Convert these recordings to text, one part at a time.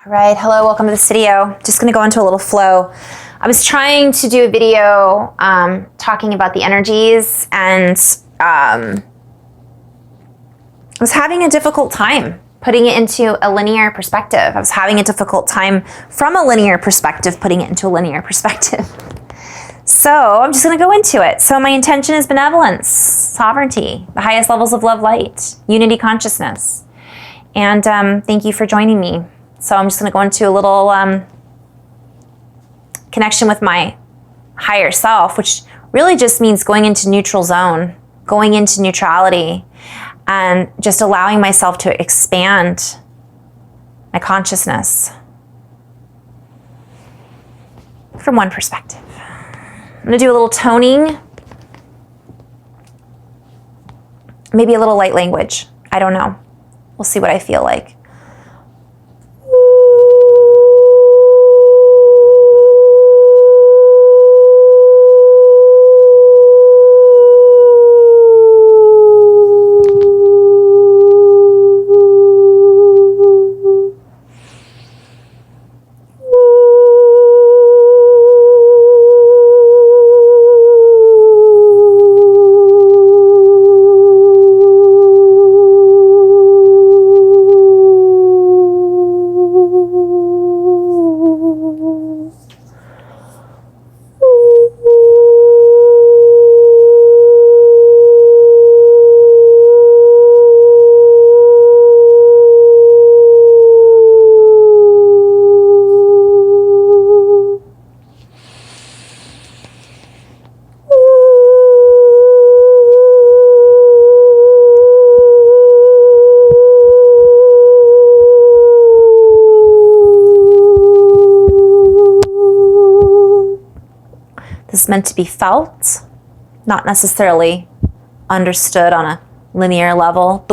All right, hello, welcome to this video. Just gonna go into a little flow. I was trying to do a video talking about the energies, and I was having a difficult time putting it into a linear perspective. I was having a difficult time from a linear perspective, putting it into a linear perspective. So I'm just gonna go into it. So my intention is benevolence, sovereignty, the highest levels of love, light, unity, consciousness. And thank you for joining me. So I'm just gonna go into a little connection with my higher self, which really just means going into neutral zone, going into neutrality, and just allowing myself to expand my consciousness from one perspective. I'm gonna do a little toning, maybe a little light language. I don't know. We'll see what I feel like. This is meant to be felt, not necessarily understood on a linear level.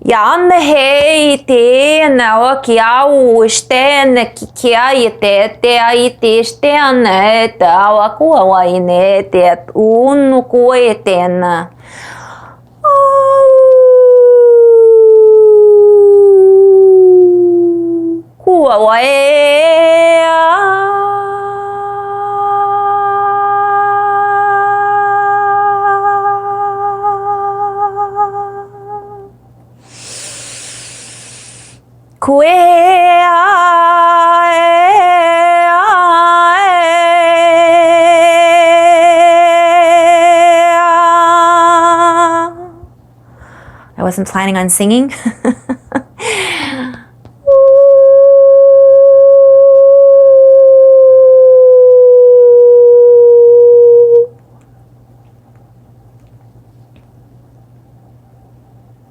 Yan hey te na kiau sten kiai te ai te sten ta wa ku wa ine te un ku eten ku wa I wasn't planning on singing.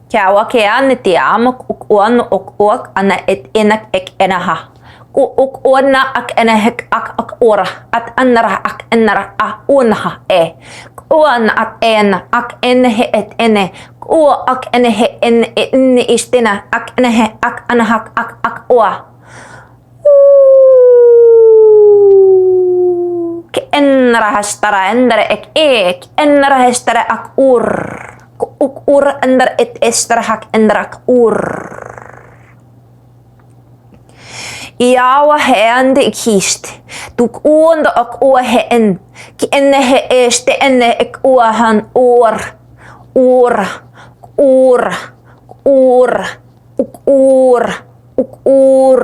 Kya wa ke aniti amok ukwan ukwak ana et enak ek enaha. Ku ukwana ak enahek ak ora at anara ak enara a unha e. Kuan at en ak enhe et ene. Ku ak enhe en istina ak enhe ak anahak ak oa. Ke enara hastara endara ek enara hastara ak ur. Uk ur ender et estrahak endrak ur. Iawa heande kist. Tuk uonda ak ua heen. Ki enne he este enne ek uahan ur. Ur. Ur. Ur. Uk ur. Uk ur.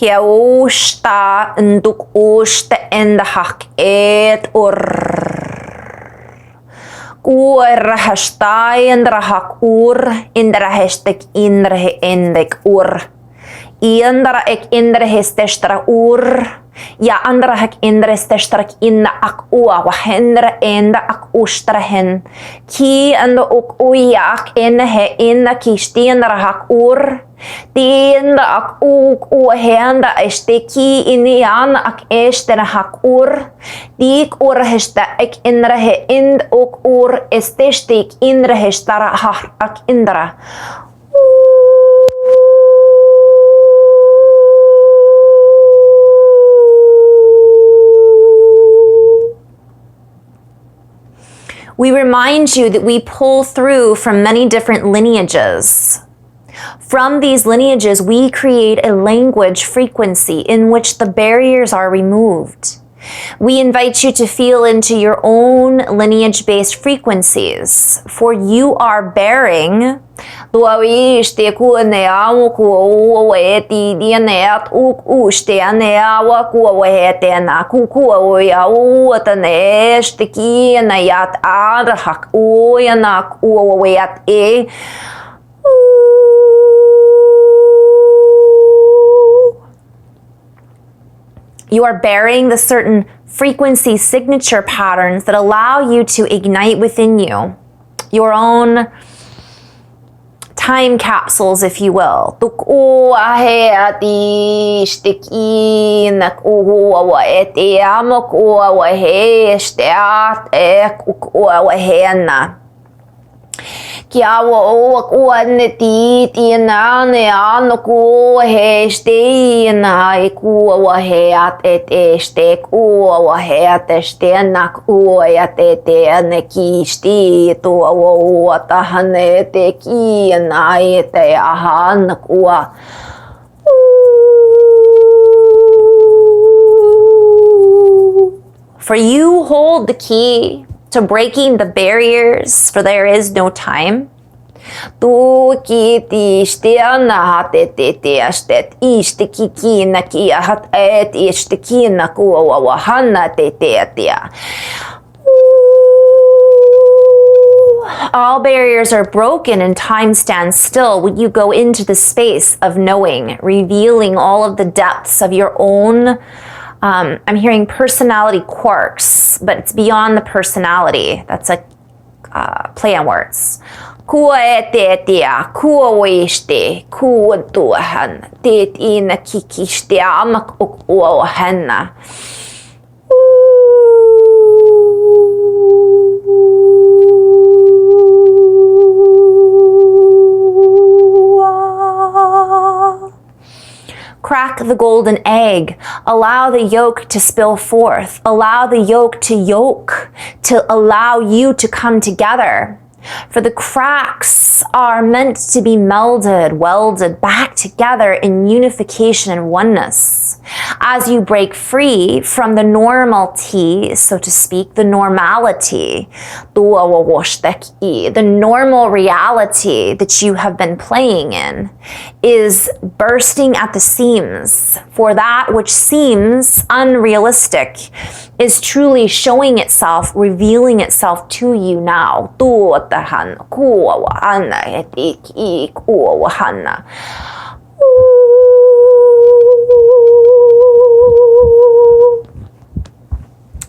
Kia usta nduk usta endahak et ur. Kuerrahastai endrahak ur indrahestek indrahe endek ur. Indra ek indrahestestra ur. Ja andra hak indra stashtarak inna ak ua wa hendra enda ak ustarahen. Ki anda ok uyak inna he inna ki stiendra hak ur. Tienda ak uk ua henda este ki inni an ak estena hak ur. Dik ur hesta ek indra he ind ok ur estestik indra hestara ak indra. We remind you that we pull through from many different lineages. From these lineages, we create a language frequency in which the barriers are removed. We invite you to feel into your own lineage-based frequencies, for you are bearing you are bearing the certain frequency signature patterns that allow you to ignite within you your own time capsules, if you will. Kia wa o ne ti na ne ano ko he ste na e ku wa he at e ste ku wa he at ste na ku ya te ne ki sti to wa ta hane te ki na e te ahan ku. For you hold the key to breaking the barriers, for there is no time. Tu ki ti stiana te astet iste ki na ki hat et iste ki na ku wa hanna te. All barriers are broken and time stands still when you go into the space of knowing, revealing all of the depths of your own I'm hearing personality quarks, but it's beyond the personality. That's a play on words. Kua e te tia, kua weiste, kua tuahan, te ina kikiste amak uk ua hanna. Crack the golden egg. Allow the yolk to spill forth. Allow the yolk to yolk, to allow you to come together. For the cracks are meant to be melded, welded back together in unification and oneness. As you break free from the normality, so to speak, the normality, the normal reality that you have been playing in is bursting at the seams. For that which seems unrealistic is truly showing itself, revealing itself to you now.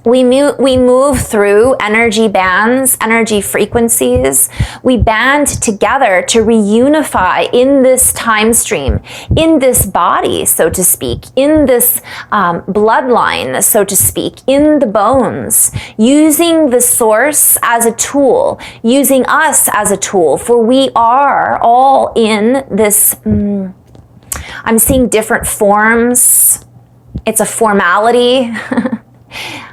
We move through energy bands, energy frequencies. We band together to reunify in this time stream, in this body, so to speak, in this bloodline, so to speak, in the bones, using the source as a tool, using us as a tool, for we are all in this, I'm seeing different forms. It's a formality.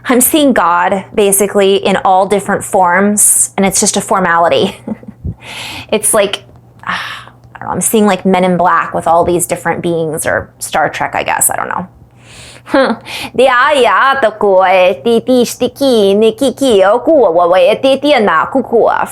I'm seeing God basically in all different forms, and it's just a formality. It's like, I don't know, I'm seeing like Men in Black with all these different beings, or Star Trek, I guess, I don't know. For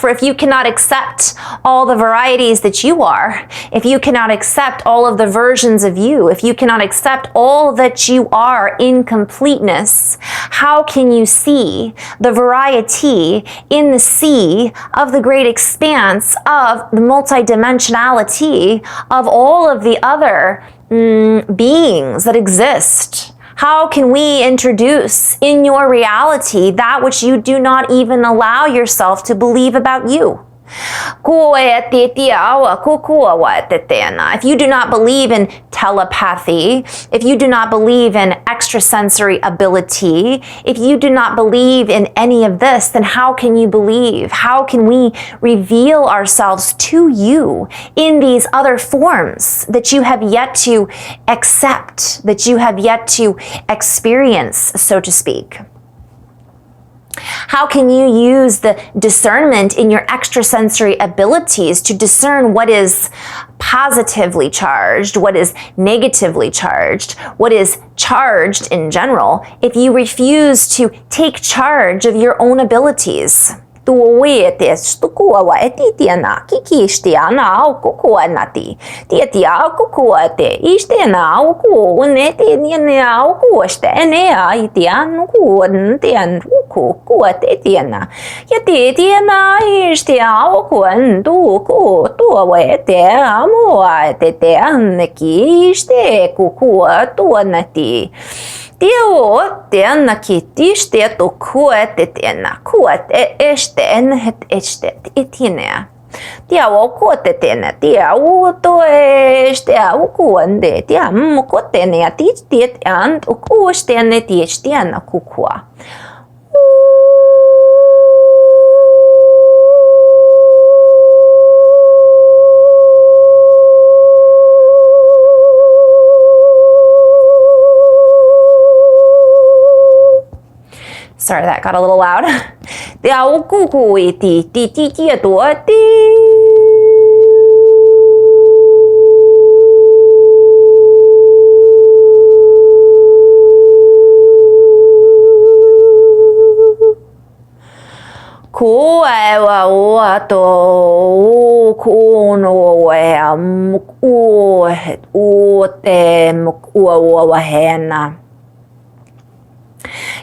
if you cannot accept all the varieties that you are, if you cannot accept all of the versions of you, if you cannot accept all that you are in completeness, how can you see the variety in the sea of the great expanse of the multidimensionality of all of the other beings that exist? How can we introduce in your reality that which you do not even allow yourself to believe about you? If you do not believe in telepathy, if you do not believe in extrasensory ability, if you do not believe in any of this, then how can you believe? How can we reveal ourselves to you in these other forms that you have yet to accept, that you have yet to experience, so to speak? How can you use the discernment in your extrasensory abilities to discern what is positively charged, what is negatively charged, what is charged in general, if you refuse to take charge of your own abilities? Sorry, that got a little loud.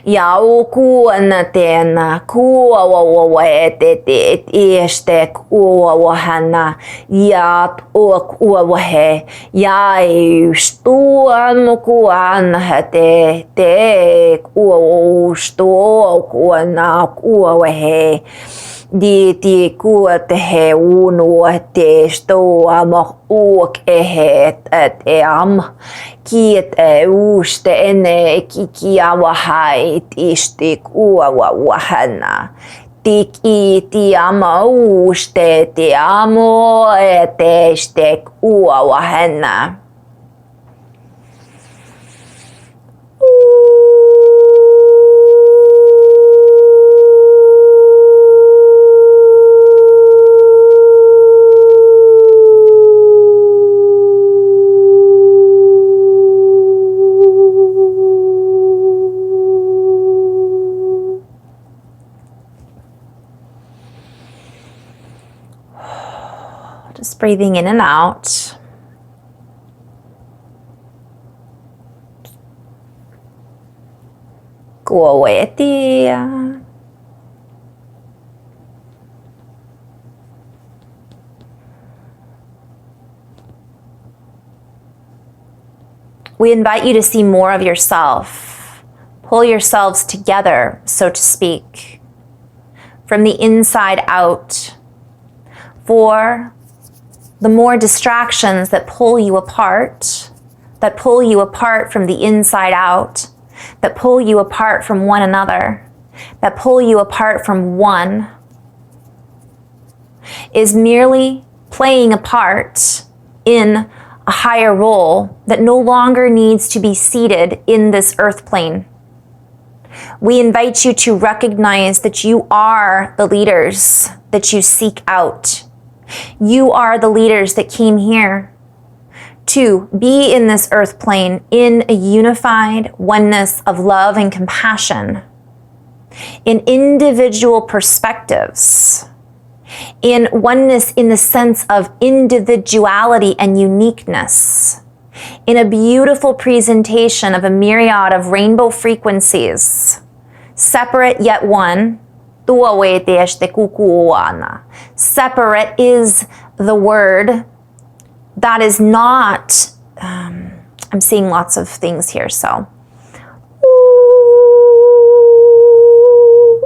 Yaukuanatena kuawawete estek uawahana yat uawahe yaistuan kuanhate te uausto kuana kuawahe di kuatehe unuate sto amok uok ehet et eam kiet uste ene kikiawahait istik uawahana tik iti ama uste te amo etestek uawahana. Just breathing in and out. Go away, dear. We invite you to see more of yourself. Pull yourselves together, so to speak, from the inside out. For the more distractions that pull you apart from the inside out, that pull you apart from one another, that pull you apart from one, is merely playing a part in a higher role that no longer needs to be seated in this earth plane. We invite you to recognize that you are the leaders that you seek out. You are the leaders that came here to be in this earth plane in a unified oneness of love and compassion, in individual perspectives, in oneness in the sense of individuality and uniqueness, in a beautiful presentation of a myriad of rainbow frequencies, separate yet one. Separate is the word that is not, I'm seeing lots of things here, so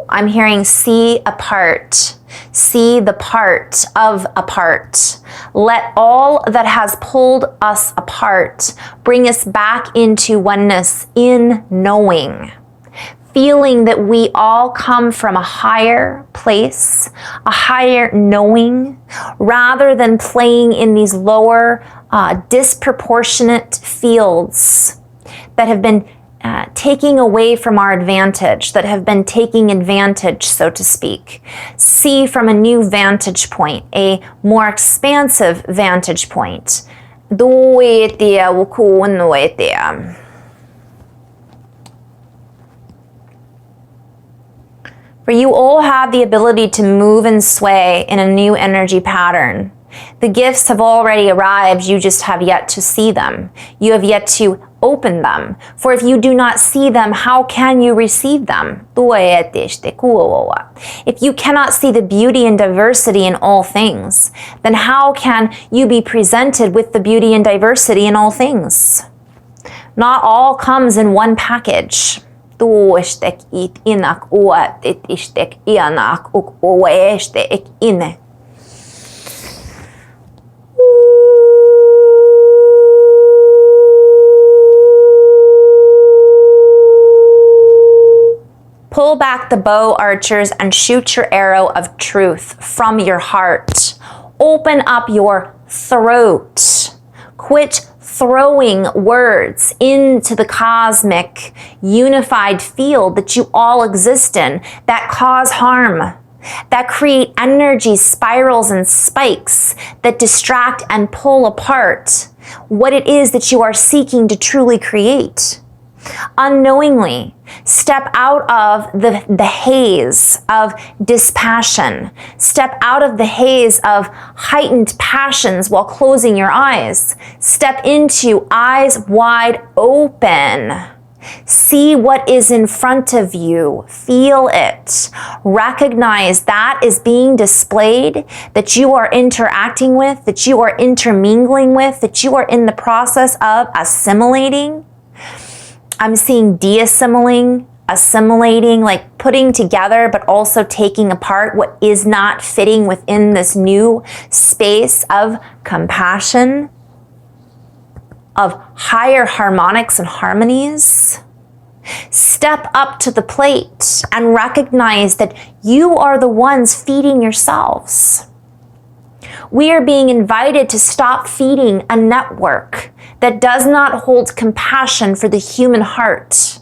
I'm hearing see apart. See the part of apart. Let all that has pulled us apart bring us back into oneness in knowing. Feeling that we all come from a higher place, a higher knowing, rather than playing in these lower, disproportionate fields that have been taking away from our advantage, that have been taking advantage, so to speak. See from a new vantage point, a more expansive vantage point. For you all have the ability to move and sway in a new energy pattern. The gifts have already arrived, you just have yet to see them. You have yet to open them. For if you do not see them, how can you receive them? If you cannot see the beauty and diversity in all things, then how can you be presented with the beauty and diversity in all things? Not all comes in one package. Pull back the bow, archers, and shoot your arrow of truth from your heart. Open up your throat. Quit throwing words into the cosmic, unified field that you all exist in that cause harm, that create energy spirals and spikes that distract and pull apart what it is that you are seeking to truly create. Unknowingly, step out of the haze of dispassion. Step out of the haze of heightened passions while closing your eyes. Step into eyes wide open. See what is in front of you. Feel it. Recognize that is being displayed, that you are interacting with, that you are intermingling with, that you are in the process of assimilating. I'm seeing assimilating, like putting together, but also taking apart what is not fitting within this new space of compassion, of higher harmonics and harmonies. Step up to the plate and recognize that you are the ones feeding yourselves. We are being invited to stop feeding a network that does not hold compassion for the human heart,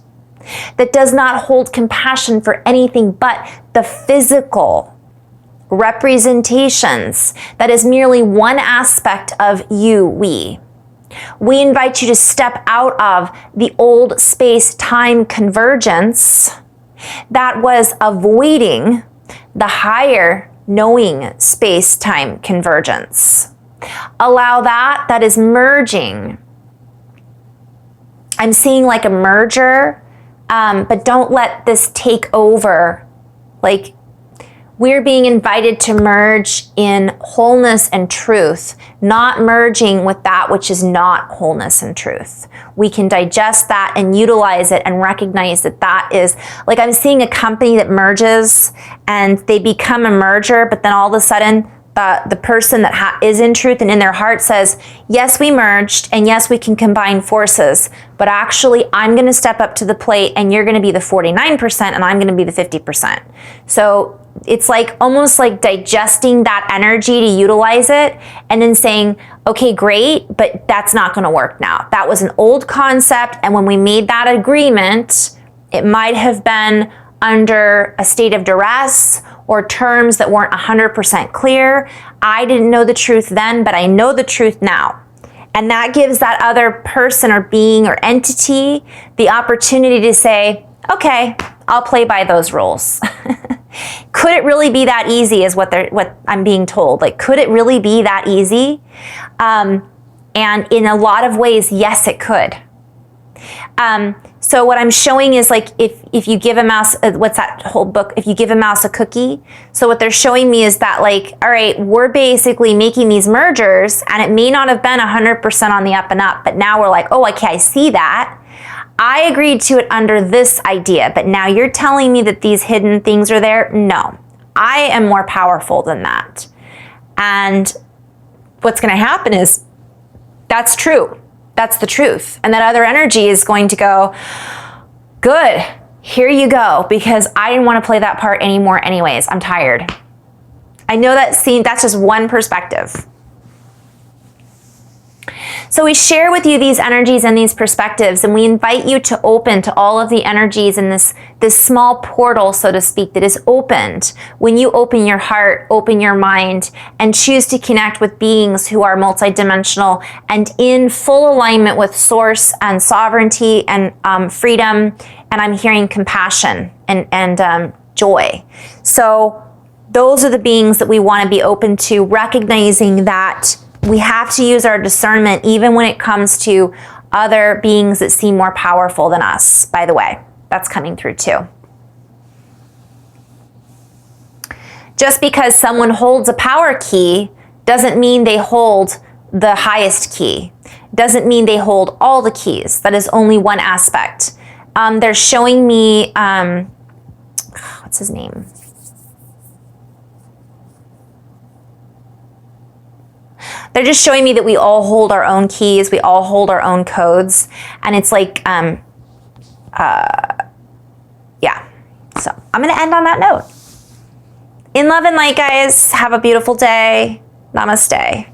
that does not hold compassion for anything but the physical representations, that is merely one aspect of you, we. We invite you to step out of the old space-time convergence that was avoiding the higher knowing space-time convergence. Allow that is merging. I'm seeing like a merger, but don't let this take over. Like, we're being invited to merge in wholeness and truth, not merging with that which is not wholeness and truth. We can digest that and utilize it and recognize that that is, like I'm seeing a company that merges and they become a merger, but then all of a sudden the person that is in truth and in their heart says, yes, we merged, and yes, we can combine forces, but actually I'm going to step up to the plate and you're going to be the 49% and I'm going to be the 50%. So it's like almost like digesting that energy to utilize it and then saying, okay, great, but that's not going to work now. That was an old concept, and when we made that agreement, it might have been under a state of duress or terms that weren't 100% clear. I didn't know the truth then, but I know the truth now. And that gives that other person or being or entity the opportunity to say, okay, I'll play by those rules. Could it really be that easy is what I'm being told. Like, could it really be that easy? And in a lot of ways, yes, it could. So what I'm showing is like, if you give a mouse, what's that whole book? If you give a mouse a cookie. So what they're showing me is that like, all right, we're basically making these mergers and it may not have been 100% on the up and up, but now we're like, oh, okay, I see that. I agreed to it under this idea, but now you're telling me that these hidden things are there? No, I am more powerful than that. And what's going to happen is that's true. That's the truth. And that other energy is going to go, good, here you go, because I didn't want to play that part anymore anyways. I'm tired. I know that scene, that's just one perspective. So we share with you these energies and these perspectives, and we invite you to open to all of the energies in this small portal, so to speak, that is opened when you open your heart, open your mind, and choose to connect with beings who are multidimensional and in full alignment with source and sovereignty and freedom. And I'm hearing compassion and joy. So those are the beings that we want to be open to, recognizing that we have to use our discernment even when it comes to other beings that seem more powerful than us, by the way. That's coming through too. Just because someone holds a power key doesn't mean they hold the highest key. Doesn't mean they hold all the keys. That is only one aspect. They're showing me, what's his name? They're just showing me that we all hold our own keys, we all hold our own codes, and it's like, yeah. So I'm gonna end on that note. In love and light, guys. Have a beautiful day. Namaste.